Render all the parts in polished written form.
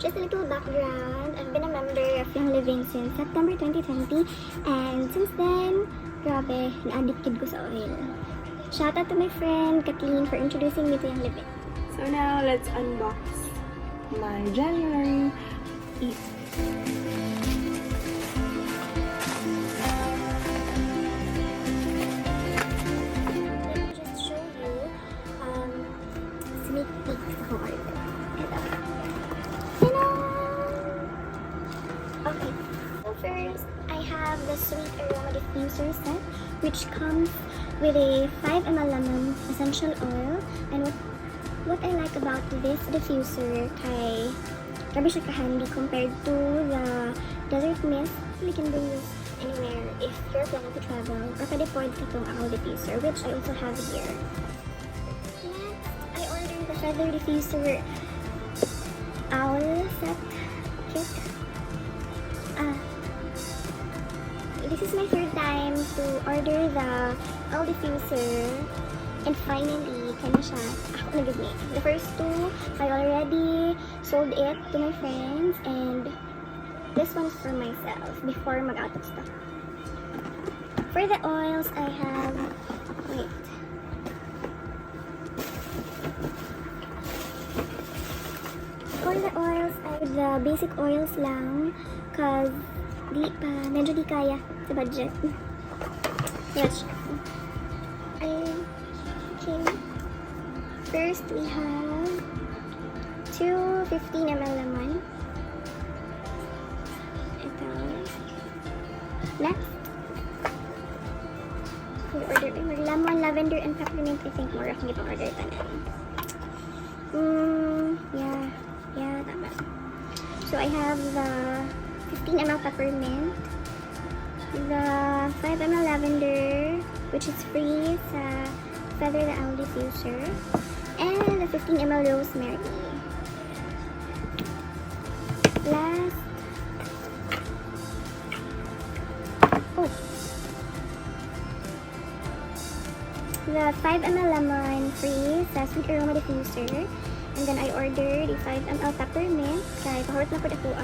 Just a little background. I've been a member of Young Living since September 2020, and since then, grabe, na-addicted ko sa oil. Shout out to my friend Kathleen for introducing me to Young Living. So now, let's unbox my January Eve. Let me just show you sneak peek ko order. Ito. Ta-da! Okay. So first, I have the Sweet Aroma Diffuser set, which comes with a 5 ml lemon essential oil. And what I like about this diffuser kay grabe siya ka-handy compared to the Desert Mist. You can bring this anywhere if you're planning to travel, or pwede ka itong owl diffuser, which I also have here. Next, I ordered the Feather Diffuser owl set kit. This is my third time to order the owl diffuser, and finally, kaya na siya, ako nag-admit. The first two, I already sold it to my friends, and this one's for myself before mag-out of stock. For the oils, I have, wait. For the oils, I have the basic oils lang, cause medyo di kaya sa budget. Yes. First, we have two 15 ml lemon. Ito. Next, we order lemon, lavender, and peppermint. I think more akong ipang-order tanan. Yeah, tama. So, I have the 15 ml peppermint, the 5 ml lavender, which is free sa Feather the Owl Diffuser, and the 15 ml rosemary. Last, the 5 ml lemon free sa Sweet Aroma Diffuser, and then I ordered the 5 ml peppermint kaya pahurot na po ako.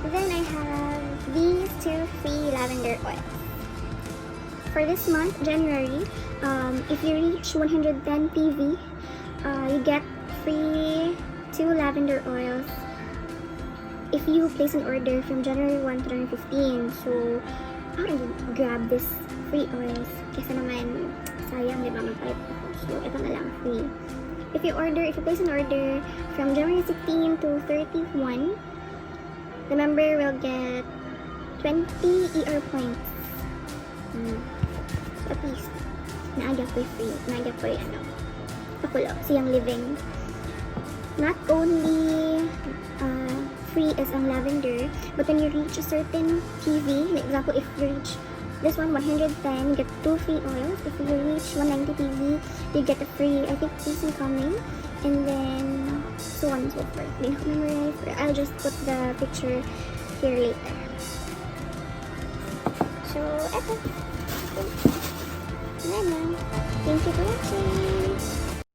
Then I have these two free lavender oils. For this month, January, if you reach 110 PV, you get free 2 lavender oils if you place an order from January 1 to 2015. So, how can you grab this free oils? Kasi naman, sayang, di ba, magpalit ako. So, ito na lang, free. If you place an order from January 16 to 31, the member will get 20 ER points. So at least, naagya ko free. Naagya ko pakulo, siyang living. Not only free as ang lavender, but when you reach a certain PV, like example, if you reach this one, 110, you get 2 free oils. If you reach 190 PV, you get a free, I think, peace and calming. And then, so on and so forth. Hindi ko memorize. I'll just put the picture here later. So, eto. Thank you for watching.